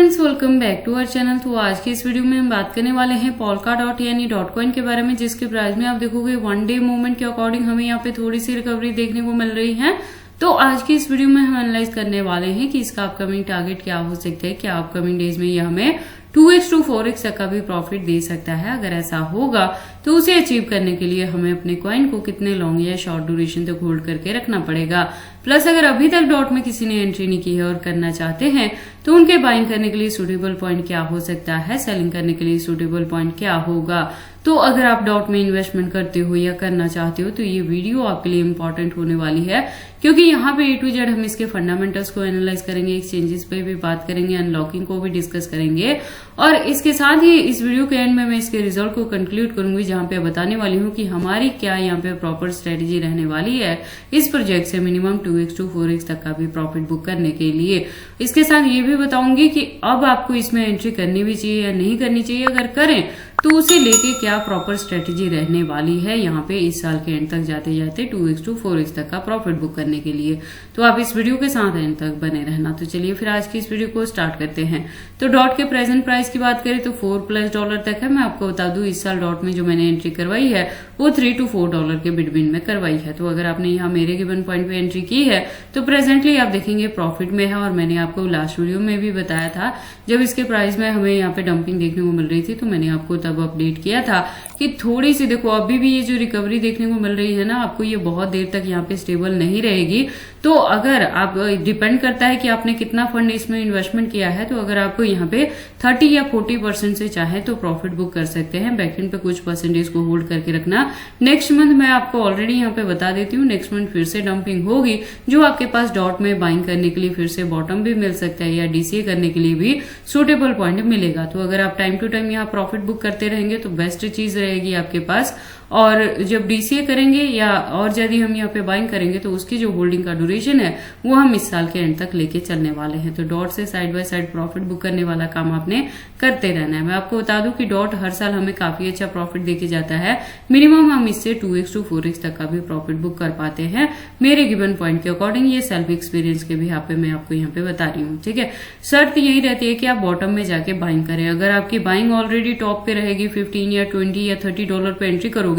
Friends, welcome back to our channel. तो आज की इस वीडियो में हम बात करने वाले हैं पोल्का यानी डॉटकॉइन के बारे में, जिसके प्राइस में आप देखोगे वन डे मूवमेंट के अकॉर्डिंग हमें यहाँ पे थोड़ी सी रिकवरी देखने को मिल रही है। तो आज की इस वीडियो में हम एनालाइज करने वाले हैं कि इसका अपकमिंग टारगेट क्या हो सकता है, क्या अपकमिंग डेज में ये हमें 2x to 4x तक का भी प्रॉफिट दे सकता है। अगर ऐसा होगा तो उसे अचीव करने के लिए हमें अपने कॉइन को कितने लॉन्ग या शॉर्ट ड्यूरेशन तक होल्ड करके रखना पड़ेगा। प्लस अगर अभी तक डॉट में किसी ने एंट्री नहीं की है और करना चाहते हैं तो उनके बाइंग करने के लिए सूटेबल पॉइंट क्या हो सकता है, सेलिंग करने के लिए सूटेबल पॉइंट क्या होगा। तो अगर आप डॉट में इन्वेस्टमेंट करते हो या करना चाहते हो तो ये वीडियो आपके लिए इंपॉर्टेंट होने वाली है, क्योंकि यहाँ पे A to Z हम इसके फंडामेंटल्स को एनालाइज करेंगे, एक्सचेंजेस पे भी बात करेंगे, अनलॉकिंग को भी डिस्कस करेंगे और इसके साथ ही इस वीडियो के एंड में मैं इसके रिजल्ट को कंक्लूड करूंगी, जहां पे बताने वाली हूँ कि हमारी क्या यहाँ पे प्रॉपर स्ट्रेटेजी रहने वाली है इस प्रोजेक्ट से मिनिमम 2x to 4x तक का भी प्रॉफिट बुक करने के लिए। इसके साथ ये भी बताऊंगी कि अब आपको इसमें एंट्री करनी भी चाहिए या नहीं करनी चाहिए, अगर करें तो उसे लेके क्या प्रॉपर स्ट्रेटेजी रहने वाली है यहाँ पे इस साल के एंड तक जाते जाते 2x to 4x तक का प्रॉफिट बुक करने के लिए। तो आप इस वीडियो के साथ एंड तक बने रहना। तो चलिए फिर आज की इस वीडियो को स्टार्ट करते हैं। तो डॉट के प्रेजेंट प्राइस की बात करें तो $4+ तक है। मैं आपको बता दूं इस साल डॉट में जो मैंने एंट्री करवाई है वो $3 to 4 के बिटवीन में करवाई है। तो अगर आपने यहाँ मेरे गिवन पॉइंट पे एंट्री की है तो प्रेजेंटली आप देखेंगे प्रॉफिट में है। और मैंने आपको लास्ट वीडियो में भी बताया था, जब इसके प्राइस में हमें यहाँ पे डंपिंग देखने को मिल रही थी तो मैंने आपको तब अपडेट किया था कि थोड़ी सी देखो अभी भी ये जो रिकवरी देखने को मिल रही है ना आपको, ये बहुत देर तक यहाँ पे स्टेबल नहीं रहेगी। तो अगर आप डिपेंड करता है कि आपने कितना फंड इसमें इन्वेस्टमेंट किया है, तो अगर आपको यहाँ पे 30 या 40% से चाहे तो प्रॉफिट बुक कर सकते हैं। बैकएंड पे कुछ परसेंटेज को होल्ड करके रखना। नेक्स्ट मंथ मैं आपको ऑलरेडी यहाँ पे बता देती हूँ, नेक्स्ट मंथ फिर से डंपिंग होगी, जो आपके पास डॉट में बाइंग करने के लिए फिर से बॉटम भी मिल सकता है या डीसीए करने के लिए भी सुटेबल पॉइंट मिलेगा। तो अगर आप टाइम टू टाइम यहाँ प्रॉफिट बुक करते रहेंगे तो बेस्ट चीज रहेगी आपके पास। और जब डीसीए करेंगे या और यदि हम यहाँ पे बाइंग करेंगे तो उसकी जो होल्डिंग का ड्यूरेशन है वो हम इस साल के एंड तक लेके चलने वाले हैं। तो डॉट से side by side profit book करने वाला काम आपने करते रहना है। मैं आपको बता दूं कि डॉट हर साल हमें काफी अच्छा प्रॉफिट देके जाता है। मिनिमम हम इससे 2x to 4x तक का भी प्रॉफिट बुक कर पाते हैं मेरे गिवन पॉइंट के अकॉर्डिंग। ये सेल्फ एक्सपीरियंस के भी मैं आपको यहाँ पे बता रही हूँ, ठीक है। शर्त यही रहती है कि आप बॉटम में जाके बाइंग करें। अगर आपकी बाइंग ऑलरेडी टॉप पे रहेगी, 15 या 20 या $30 पे एंट्री करोगे,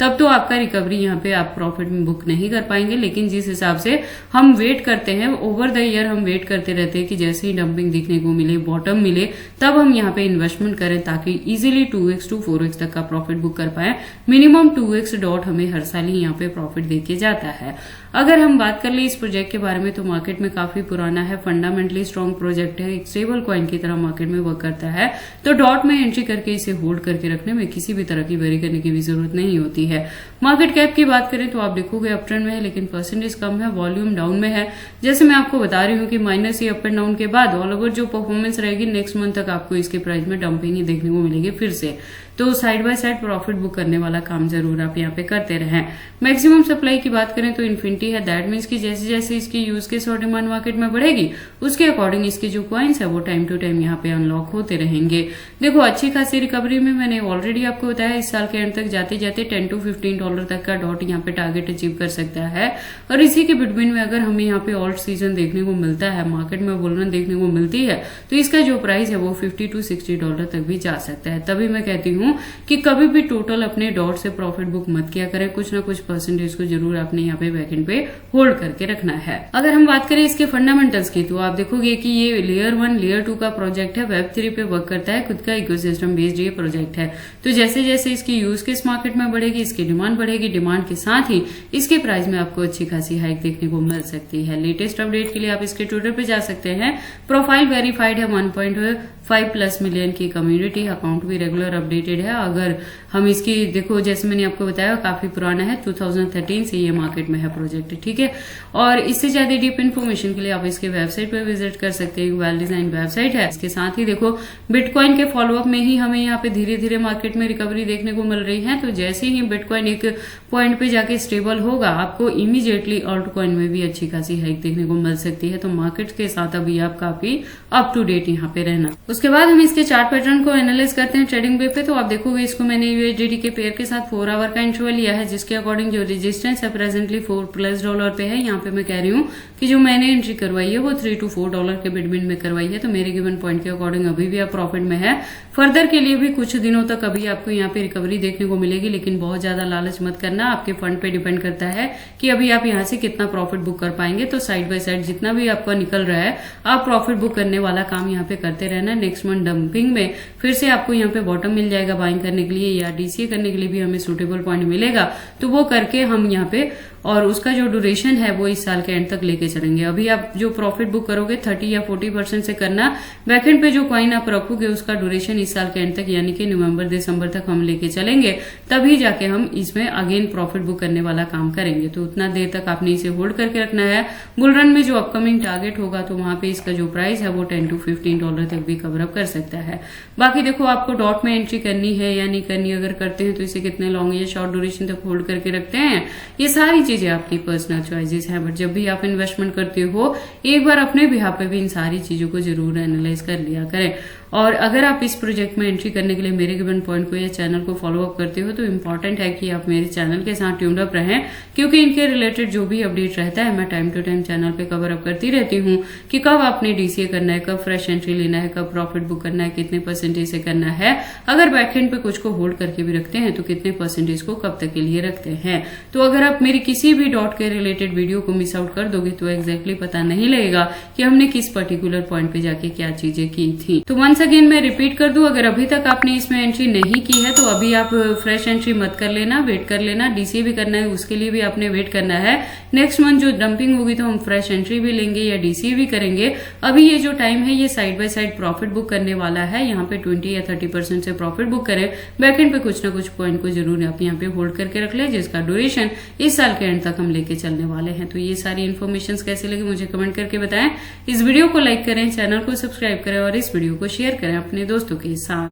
तब तो आपका रिकवरी यहाँ पे आप प्रॉफिट में बुक नहीं कर पाएंगे। लेकिन जिस हिसाब से हम वेट करते हैं ओवर द ईयर, हम वेट करते रहते हैं कि जैसे ही डंपिंग दिखने को मिले, बॉटम मिले, तब हम यहाँ पे इन्वेस्टमेंट करें ताकि इजीली 2x to 4x तक का प्रॉफिट बुक कर पाए। मिनिमम 2x डॉट हमें हर साल ही यहाँ पे प्रॉफिट देके जाता है। अगर हम बात कर ले इस प्रोजेक्ट के बारे में तो मार्केट में काफी पुराना है, फंडामेंटली स्ट्रॉन्ग प्रोजेक्ट है, एक स्टेबल कॉइन की तरह मार्केट में वर्क करता है। तो डॉट में एंट्री करके इसे होल्ड करके रखने में किसी भी तरह की वरी करने की भी जरूरत नहीं होती है। मार्केट कैप की बात करें तो आप देखोगे अप ट्रेंड में है, लेकिन परसेंटेज कम है, वॉल्यूम डाउन में है। जैसे मैं आपको बता रही हूँ कि माइनस या अप एंड डाउन के बाद ऑल ओवर जो परफॉर्मेंस रहेगी नेक्स्ट मंथ तक आपको इसके प्राइस में डंपिंग ही देखने को मिलेगी फिर से। तो side by side profit book करने वाला काम जरूर आप यहाँ पे करते रहें। मैक्सिमम सप्लाई की बात करें तो इन्फिनिटी है। दैट मीन्स कि जैसे जैसे इसकी यूज केस और डिमांड मार्केट में बढ़ेगी उसके अकॉर्डिंग इसके जो कॉइन्स है वो टाइम टू टाइम यहाँ पे अनलॉक होते रहेंगे। देखो अच्छी खासी रिकवरी में मैंने ऑलरेडी आपको बताया इस साल के एंड तक जाते जाते $10 to 15 तक का डॉट यहाँ पे टारगेट अचीव कर सकता है। और इसी के बिटवीन में अगर हमें यहाँ पे ऑल्ट सीजन देखने को मिलता है, मार्केट में बुलरन देखने को मिलती है, तो इसका जो प्राइस है वो $50 to 60 तक भी जा सकता है। तभी मैं कहती हूँ कि कभी भी टोटल अपने डॉट से प्रॉफिट बुक मत किया करें, कुछ ना कुछ परसेंटेज को जरूर आपने यहाँ पे बैकएंड पे होल्ड करके रखना है। अगर हम बात करें इसके फंडामेंटल्स की तो आप देखोगे कि ये लेयर 1 लेयर 2 का प्रोजेक्ट है, Web3 पे वर्क करता है, खुद का इकोसिस्टम बेस्ड ये प्रोजेक्ट है। तो जैसे जैसे इसकी यूज केस मार्केट में बढ़ेगी, इसकी डिमांड बढ़ेगी, डिमांड के साथ ही इसके प्राइस में आपको अच्छी खासी हाइक देखने को मिल सकती है। लेटेस्ट अपडेट के लिए आप इसके ट्विटर पे जा सकते हैं। प्रोफाइल वेरीफाइड है, 1.5+ मिलियन की कम्युनिटी, अकाउंट भी रेगुलर अपडेटेड है। अगर हम इसकी देखो जैसे मैंने आपको बताया काफी पुराना है, 2013 से ये मार्केट में है प्रोजेक्ट, ठीक है। और इससे ज्यादा डीप इन्फॉर्मेशन के लिए आप इसके वेबसाइट पर विजिट कर सकते हैं, वेल डिजाइन वेबसाइट है। इसके साथ ही देखो बिटकॉइन के फॉलोअप में ही हमें यहाँ पे धीरे धीरे मार्केट में रिकवरी देखने को मिल रही है। तो जैसे ही बिटकॉइन एक पॉइंट पे जाके स्टेबल होगा आपको इमीडिएटली ऑल्ट कॉइन में भी अच्छी खासी हाइक देखने को मिल सकती है। तो मार्केट के साथ अभी आप काफी अप टू डेट यहाँ पे रहना। उसके बाद हम इसके चार्ट पैटर्न को एनालाइज करते हैं ट्रेडिंग वे पे। तो आप देखोगे इसको मैंने यूएसडीटी के पेयर के साथ 4 आवर का इंटरवल लिया है, जिसके अकॉर्डिंग जो रेजिस्टेंस है प्रेजेंटली $4+ पे है। यहाँ पे मैं कह रही हूँ कि जो मैंने एंट्री करवाई है वो $3 to $4 के बिटवीन में करवाई है। तो मेरे गिवन पॉइंट के अकॉर्डिंग अभी भी आप प्रॉफिट में है। फर्दर के लिए भी कुछ दिनों तक अभी आपको यहाँ पे रिकवरी देखने को मिलेगी, लेकिन बहुत ज्यादा लालच मत करना। आपके फंड पे डिपेंड करता है कि अभी आप यहाँ से कितना प्रॉफिट बुक कर पाएंगे। तो साइड बाय साइड जितना भी आपका निकल रहा है आप प्रॉफिट बुक करने वाला काम यहाँ पे करते रहना। नेक्स्ट मंथ डंपिंग में फिर से आपको यहाँ पे बॉटम मिल जाएगा बाइंग करने के लिए, या डीसीए करने के लिए भी हमें सुटेबल पॉइंट मिलेगा। तो वो करके हम यहाँ पे, और उसका जो ड्यूरेशन है वो इस साल के एंड तक लेके चलेंगे। अभी आप जो प्रॉफिट बुक करोगे 30 या 40% से करना। बैकएंड पे जो कॉइन आप रखोगे उसका ड्यूरेशन इस साल के एंड तक यानी कि नवंबर दिसंबर तक हम लेके चलेंगे, तभी जाके हम इसमें अगेन प्रॉफिट बुक करने वाला काम करेंगे। तो उतना देर तक आपने इसे होल्ड करके रखना है। बुल रन में जो अपकमिंग टारगेट होगा तो वहां पे इसका जो प्राइस है वो $10 to $15 तक भी कवर अप कर सकता है। बाकी देखो आपको डॉट में एंट्री करनी है या नहीं करनी, अगर करते हैं तो इसे कितने लॉन्ग या शॉर्ट ड्यूरेशन तक होल्ड करके रखते हैं, ये सारी चीजें आपकी पर्सनल चॉइसेस हैं। बट जब भी आप इन्वेस्टमेंट करते हो एक बार अपने बिहाफ पे भी इन सारी चीजों को जरूर एनालाइज कर लिया करें। और अगर आप इस प्रोजेक्ट में एंट्री करने के लिए मेरे गिवन पॉइंट को या चैनल को फॉलो अप करते हो तो इम्पोर्टेंट है कि आप मेरे चैनल के साथ ट्यून्ड अप रहें, क्योंकि इनके रिलेटेड जो भी अपडेट रहता है मैं टाइम टू टाइम चैनल पे कवर अप करती रहती हूँ कि कब आपने डीसीए करना है, कब फ्रेश एंट्री लेना है, कब प्रॉफिट बुक करना है, कितने परसेंटेज से करना है। अगर बैकएंड पे कुछ को होल्ड करके भी रखते हैं तो कितने परसेंटेज को कब तक के लिए रखते हैं। तो अगर आप मेरी किसी भी डॉट के रिलेटेड वीडियो को मिस आउट कर दोगे तो एग्जैक्टली पता नहीं लगेगा कि हमने किस पर्टिकुलर पॉइंट पे जाके क्या चीजें की थी। तो वंस अगेन मैं रिपीट कर दूं, अगर अभी तक आपने इसमें एंट्री नहीं की है तो अभी आप फ्रेश एंट्री मत कर लेना, वेट कर लेना। डीसीए भी करना है उसके लिए भी आपने वेट करना है। नेक्स्ट मंथ जो डंपिंग होगी तो हम फ्रेश एंट्री भी लेंगे या डीसीए भी करेंगे। अभी ये जो टाइम है ये side by side profit book करने वाला है। यहाँ पे 20 या 30% से प्रॉफिट बुक करें। बैकएंड पे कुछ ना कुछ पॉइंट को जरूर आप यहाँ पे होल्ड करके रख ले, जिसका ड्यूरेशन इस साल के एंड तक हम लेके चलने वाले हैं। तो ये सारी इन्फॉर्मेशन कैसे लगी मुझे कमेंट करके बताएं। इस वीडियो को लाइक करें, चैनल को सब्सक्राइब करें और इस वीडियो को शेयर करें अपने दोस्तों के साथ।